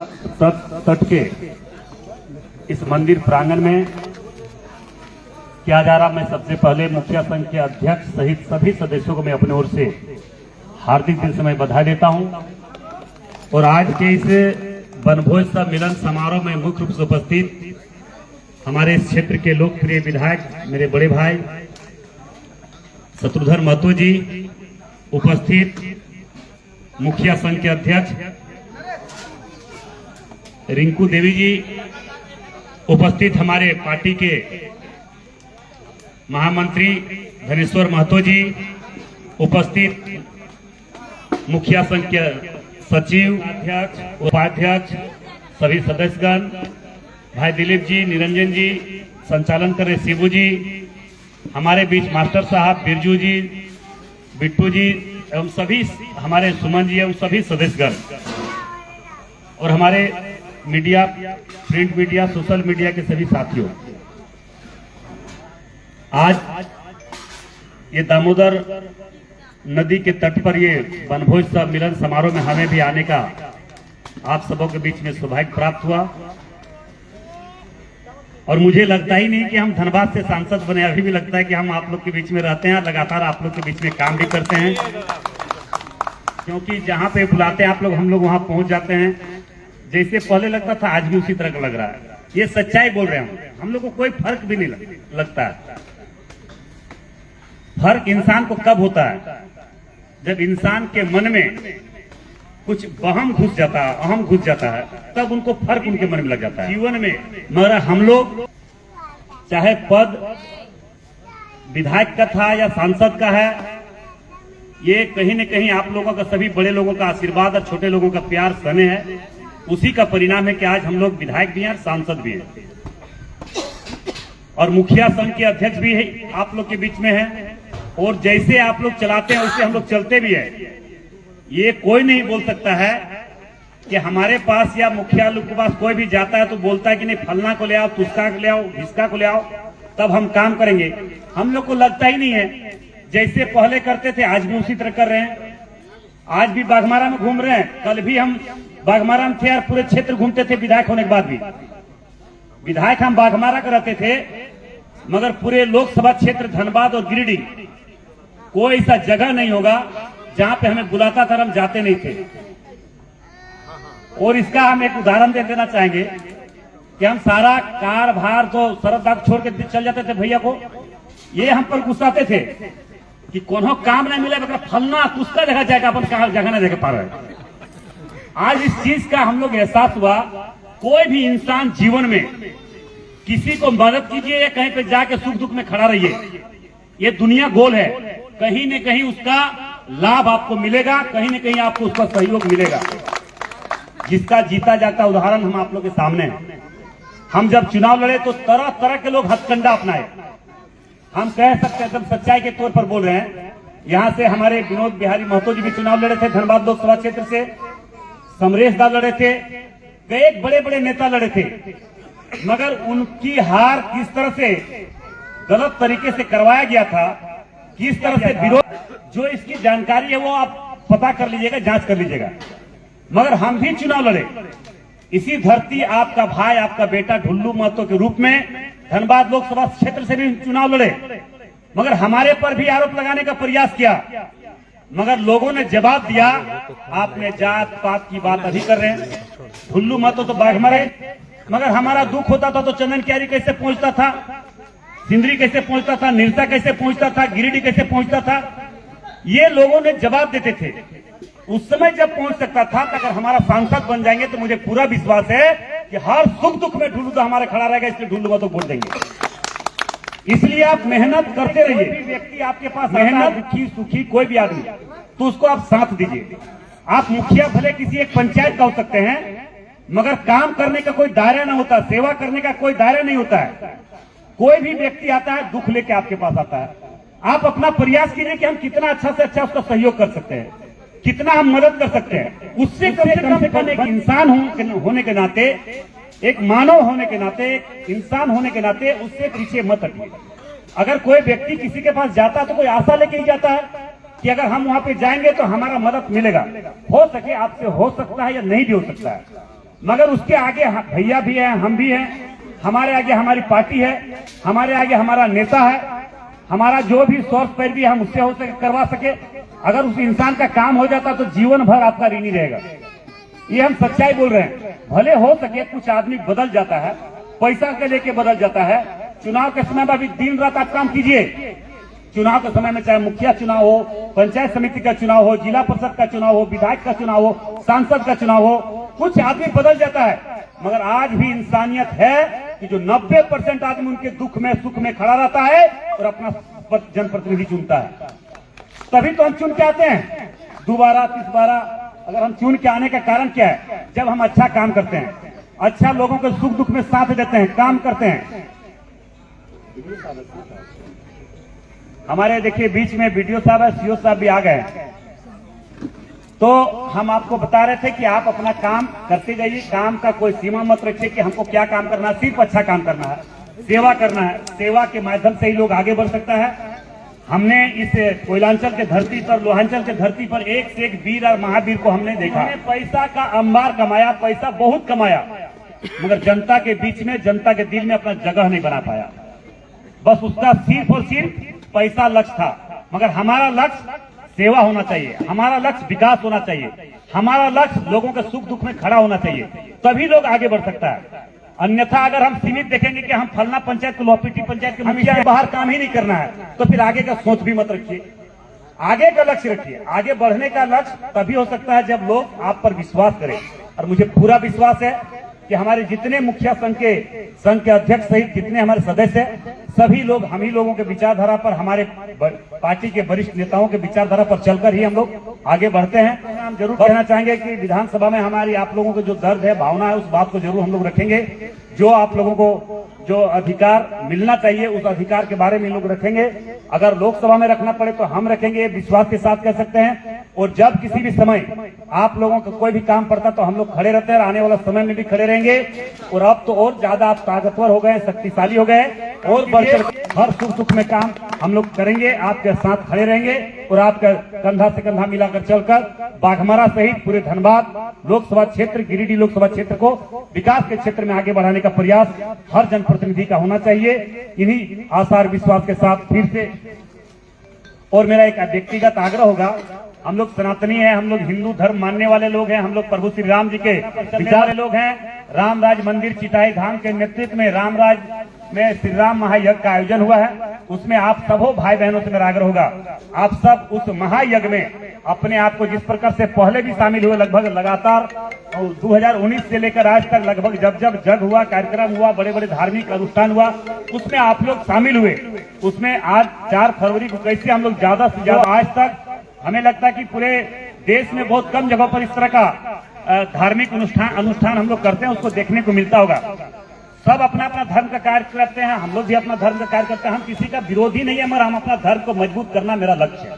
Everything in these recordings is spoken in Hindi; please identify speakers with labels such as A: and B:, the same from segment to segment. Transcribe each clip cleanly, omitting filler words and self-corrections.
A: तट के इस मंदिर प्रांगण में किया जा रहा। मैं सबसे पहले मुखिया संघ के अध्यक्ष सहित सभी सदस्यों को मैं अपने ओर से हार्दिक दिल से मैं बधाई देता हूं। और आज के इस वनभोज सम्मेलन समारोह में मुख्य रूप से उपस्थित हमारे इस क्षेत्र के लोकप्रिय विधायक मेरे बड़े भाई शत्रुधर महतो जी, उपस्थित मुखिया संघ के अध्यक्ष रिंकू देवी जी, उपस्थित हमारे पार्टी के महामंत्री धनेश्वर महतो जी, उपस्थित मुखिया संघ के सचिव, अध्यक्ष, उपाध्यक्ष, सभी सदस्यगण, भाई दिलीप जी, निरंजन जी, संचालन कर रहे शिबू जी, हमारे बीच मास्टर साहब बिरजू जी, बिट्टू जी एवं सभी हमारे सुमन जी एवं सभी सदस्यगण और हमारे media, print media, social media के सभी साथियों, आज ये दामोदर नदी के तट पर ये वनभोज सम्मेलन समारोह में हमें भी आने का आप सबों के बीच में सौभाग्य प्राप्त हुआ। और मुझे लगता ही नहीं कि हम धनबाद से सांसद बने, अभी भी लगता है कि हम आप लोग के बीच में रहते हैं, लगातार आप लोग के बीच में काम भी करते हैं, क्योंकि जहां पे बुलाते हैं आप लोग, हम लोग वहां पहुंच जाते हैं। जैसे पहले लगता था आज भी उसी तरह का लग रहा है। ये सच्चाई बोल रहे हैं, हम लोग को कोई फर्क भी नहीं लगता है। फर्क इंसान को कब होता है? जब इंसान के मन में कुछ वहम घुस जाता है, अहम घुस जाता है, तब उनको फर्क उनके मन में लग जाता है जीवन में। मगर हम लोग चाहे पद विधायक का था या सांसद का है, ये कहीं न कहीं आप लोगों का, सभी बड़े लोगों का आशीर्वाद और छोटे लोगों का प्यार सने है। उसी का परिणाम है कि आज हम लोग विधायक भी हैं, सांसद भी हैं और मुखिया संघ के अध्यक्ष भी है, आप लोग के बीच में है। और जैसे आप लोग चलाते हैं वैसे हम लोग चलते भी हैं। ये कोई नहीं बोल सकता है कि हमारे पास या मुखिया लोग के पास कोई भी जाता है तो बोलता है कि नहीं फलना को ले आओ, तुस्का को ले आओ, ढिसका को ले आओ, तब हम काम करेंगे। हम लोग को लगता ही नहीं है। जैसे पहले करते थे आज भी उसी तरह कर रहे हैं। आज भी बाघमारा में घूम रहे हैं, कल भी हम बाघमारा में थे और पूरे क्षेत्र घूमते थे विधायक होने के बाद भी। विधायक हम बाघमारा के रहते थे, मगर पूरे लोकसभा क्षेत्र धनबाद और गिरिडीह कोई ऐसा जगह नहीं होगा जहां पे हमें बुलाता था, हम जाते नहीं थे। और इसका हम एक उदाहरण दे देना चाहेंगे कि हम सारा कार भार तो सरदार छोड़ के चल जाते थे भैया को। ये हम पर गुस्साते थे कि कोनो काम नहीं मिले, मतलब फलना उसका जगह जाएगा, अपन कहा जगह नहीं देखे पा रहे। आज इस चीज का हम लोग एहसास हुआ। कोई भी इंसान जीवन में किसी को मदद कीजिए या कहीं पे जाके सुख दुख में खड़ा रहिए, ये दुनिया गोल है, कहीं न कहीं उसका लाभ आपको मिलेगा, कहीं न कहीं आपको उसका सहयोग मिलेगा, जिसका जीता जाता उदाहरण हम आप लोग के सामने है। हम जब चुनाव लड़े तो तरह तरह के लोग हथकंडा अपनाए। हम कह सकते हैं, एकदम सच्चाई के तौर पर बोल रहे हैं। यहाँ से हमारे विनोद बिहारी महतो जी भी चुनाव लड़े थे, धनबाद लोकसभा क्षेत्र से समरेश दा लड़े थे, कई बड़े बड़े नेता लड़े थे, मगर उनकी हार किस तरह से गलत तरीके से करवाया गया था, किस तरह से विरोध, जो इसकी जानकारी है वो आप पता कर लीजिएगा, जांच कर लीजिएगा। मगर हम भी चुनाव लड़े, इसी धरती आपका भाई, आपका बेटा ढुल्लू महतो के रूप में धनबाद लोकसभा क्षेत्र से भी चुनाव लड़े, मगर हमारे पर भी आरोप लगाने का प्रयास किया, मगर लोगों ने जवाब दिया। आपने जात पात की बात अभी कर रहे हैं, ढुल्लू महतो तो बाघमारा, मगर हमारा दुख होता था तो चंदन क्यारी कैसे पहुंचता था, सिंदरी कैसे पहुंचता था, निरसा कैसे पहुंचता था, गिरिडीह कैसे पहुंचता था, ये लोगों ने जवाब देते थे। उस समय जब पहुंच सकता था, तो अगर हमारा सांसद बन जाएंगे तो मुझे पूरा विश्वास है कि हर सुख दुख में ढुल्लू तो हमारे खड़ा रहेगा, इसलिए ढुल्लू महतो वोट देंगे। इसलिए आप मेहनत करते रहिए। व्यक्ति आपके पास मेहनत, दुखी सुखी कोई भी आदमी, तो उसको आप साथ दीजिए। आप मुखिया भले किसी एक पंचायत का हो सकते हैं, मगर काम करने का कोई दायरा नहीं होता, सेवा करने का कोई दायरा नहीं होता है। कोई भी व्यक्ति आता है दुख लेके आपके पास आता है, आप अपना प्रयास कीजिए कि हम कितना अच्छा से अच्छा उसका सहयोग कर सकते हैं, कितना हम मदद कर सकते हैं। उससे कम से कम एक इंसान होने के नाते, एक मानव होने के नाते, एक इंसान होने के नाते उससे पीछे मत हटिए। अगर कोई व्यक्ति किसी के पास जाता है तो कोई आशा लेके ही जाता है कि अगर हम वहां पे जाएंगे तो हमारा मदद मिलेगा। हो सके आपसे हो सकता है या नहीं भी हो सकता है, मगर उसके आगे भैया भी हैं, हम भी हैं, हमारे आगे हमारी पार्टी है, हमारे आगे हमारा नेता है, हमारा जो भी सोर्स पर भी हम उससे हो सके करवा सके। अगर उस इंसान का काम हो जाता तो जीवन भर आपका ऋणी रहेगा। ये हम सच्चाई बोल रहे हैं। भले हो सके कुछ आदमी बदल जाता है, पैसा के लेके बदल जाता है। चुनाव के समय में भी दिन रात आप काम कीजिए। चुनाव के समय में चाहे मुखिया चुनाव हो, पंचायत समिति का चुनाव हो, जिला परिषद का चुनाव हो, विधायक का चुनाव हो, सांसद का चुनाव हो, कुछ आदमी बदल जाता है, मगर आज भी इंसानियत है कि जो 90% आदमी उनके दुख में सुख में खड़ा रहता है और अपना जनप्रतिनिधि चुनता है। तभी तो हम चुन के आते हैं दोबारा तीसरा। अगर हम चुन के आने का कारण क्या है? जब हम अच्छा काम करते हैं, अच्छा लोगों के सुख दुख में साथ देते हैं, काम करते हैं। हमारे देखिए बीच में बीडीओ साहब है, सीओ साहब भी आ गए, तो हम आपको बता रहे थे कि आप अपना काम करते जाइए। काम का कोई सीमा मत रखिए कि हमको क्या काम करना है, सिर्फ अच्छा काम करना है, सेवा करना है। सेवा के माध्यम से ही लोग आगे बढ़ सकता है। हमने इस कोयलांचल के धरती पर, लोहांचल के धरती पर एक से एक वीर और महावीर को हमने देखा। हमने पैसा का अंबार कमाया, पैसा बहुत कमाया, मगर जनता के बीच में, जनता के दिल में अपना जगह नहीं बना पाया। बस उसका सिर्फ और सिर्फ पैसा लक्ष्य था। मगर हमारा लक्ष्य सेवा होना चाहिए, हमारा लक्ष्य विकास होना चाहिए, हमारा लक्ष्य लोगों के सुख दुख में खड़ा होना चाहिए, तभी लोग आगे बढ़ सकता है। अन्यथा अगर हम सीमित देखेंगे कि हम फलना पंचायत को लोहपीटी पंचायत के मुखिया बाहर काम ही नहीं करना है, तो फिर आगे का सोच भी मत रखिए, आगे का लक्ष्य रखिए। आगे बढ़ने का लक्ष्य तभी हो सकता है जब लोग आप पर विश्वास करें। और मुझे पूरा विश्वास है कि हमारे जितने मुखिया संघ के अध्यक्ष सहित जितने हमारे सदस्य हैं, सभी लोग हम ही लोगों के विचारधारा पर, हमारे पार्टी के वरिष्ठ नेताओं के विचारधारा पर चलकर ही हम लोग आगे बढ़ते हैं। हम जरूर कहना चाहेंगे कि विधानसभा में हमारी आप लोगों को जो दर्द है, भावना है, उस बात को जरूर हम लोग रखेंगे। जो आप लोगों को जो अधिकार मिलना चाहिए, उस अधिकार के बारे में लोग रखेंगे। अगर लोकसभा में रखना पड़े तो हम रखेंगे, विश्वास के साथ कह सकते हैं। और जब किसी भी समय आप लोगों का कोई भी काम पड़ता तो हम लोग खड़े रहते हैं, आने वाला समय में भी खड़े रहेंगे। और अब तो और ज्यादा आप ताकतवर हो गए, शक्तिशाली हो गए, और बढ़कर हर सुख दुख में काम हम लोग करेंगे, आपके साथ खड़े रहेंगे और आपका कंधा से कंधा मिलाकर चलकर बाघमारा सहित पूरे धनबाद लोकसभा क्षेत्र, गिरिडीह लोकसभा क्षेत्र को विकास के क्षेत्र में आगे बढ़ाने का प्रयास हर जनप्रतिनिधि का होना चाहिए। इन्हीं आसार विश्वास के साथ फिर से, और मेरा एक व्यक्तिगत आग्रह होगा, हम लोग सनातनी हैं, हम लोग हिंदू धर्म मानने वाले लोग हैं, हम लोग प्रभु श्री राम जी के विचार लोग हैं। रामराज मंदिर चिताई धाम के नेतृत्व में रामराज में श्री राम महायज्ञ का आयोजन हुआ है। उसमें आप सबों भाई बहनों से मेरा आग्रह होगा, आप सब उस महायज्ञ में अपने आप को जिस प्रकार से पहले भी शामिल हुए, लगभग लगातार 2019 से लेकर आज तक लगभग जब जब जग हुआ, कार्यक्रम हुआ, बड़े बड़े धार्मिक अनुष्ठान हुआ, उसमें आप लोग शामिल हुए। उसमें आज 4 फरवरी को कैसे हम लोग ज्यादा से ज्यादा, आज तक हमें लगता है कि पूरे देश में बहुत कम जगह पर इस तरह का धार्मिक अनुष्ठान हम लोग करते हैं, उसको देखने को मिलता होगा। सब अपना अपना धर्म का कार्य करते हैं, हम लोग भी अपना धर्म का कार्य करते हैं। हम किसी का विरोधी नहीं है, मगर हम अपना धर्म को मजबूत करना मेरा लक्ष्य है,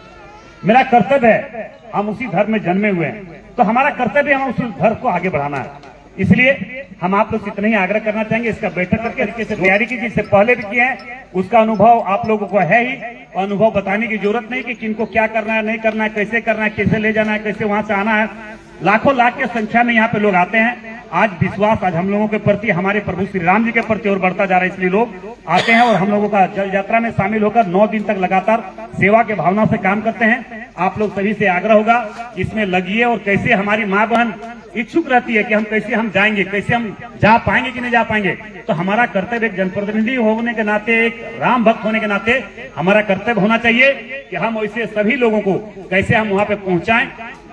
A: मेरा कर्तव्य है। हम उसी धर्म में जन्मे हुए हैं, तो हमारा कर्तव्य है हम उसी धर्म को आगे बढ़ाना है। इसलिए हम आप लोग से इतना ही आग्रह करना चाहेंगे, इसका बैठक करके तरीके से तैयारी कीजिए। इससे पहले भी किए हैं, उसका अनुभव आप लोगों को है ही। अनुभव बताने की जरूरत नहीं कि किनको क्या करना है, नहीं करना है, कैसे करना है, कैसे ले जाना है, कैसे वहां से आना है। लाखों लाख की संख्या में यहाँ पे लोग आते हैं। आज विश्वास आज हम लोगों के प्रति, हमारे प्रभु श्री राम जी के प्रति और बढ़ता जा रहा है, इसलिए लोग आते हैं और हम लोगों का जल यात्रा में शामिल होकर 9 दिन तक लगातार सेवा के भावना से काम करते हैं। आप लोग सभी से आग्रह होगा इसमें लगिए। और कैसे हमारी माँ बहन इच्छुक रहती है कि हम कैसे हम जाएंगे, कैसे हम जा पाएंगे कि नहीं जा पाएंगे, तो हमारा कर्तव्य एक जनप्रतिनिधि होने के नाते, एक राम भक्त होने के नाते हमारा कर्तव्य होना चाहिए कि हम वैसे सभी लोगों को कैसे हम वहां पे पहुंचाएं।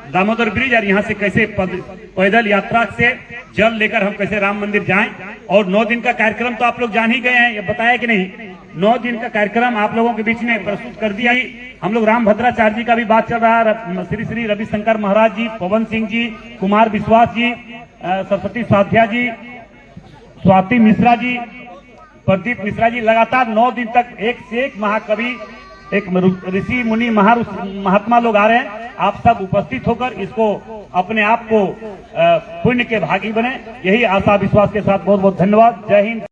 A: दामोदर ब्रिज और यहाँ से कैसे पैदल यात्रा से जल लेकर हम कैसे राम मंदिर जाएं। और 9 दिन का कार्यक्रम तो आप लोग जान ही गए हैं, ये बताया कि नहीं। 9 दिन का कार्यक्रम आप लोगों के बीच में प्रस्तुत कर दिया। हम लोग रामभद्राचार्य जी का भी बात चल रहा है, श्री श्री रविशंकर महाराज जी, पवन सिंह जी, कुमार विश्वास जी, सरस्वती साध्या जी, स्वाति मिश्रा जी, प्रदीप मिश्रा जी, लगातार 9 दिन तक एक से एक महाकवि, एक ऋषि मुनि महात्मा लोग आ रहे हैं। आप सब उपस्थित होकर इसको अपने आप को पुण्य के भागी बने, यही आशा विश्वास के साथ बहुत बहुत धन्यवाद। जय हिंद।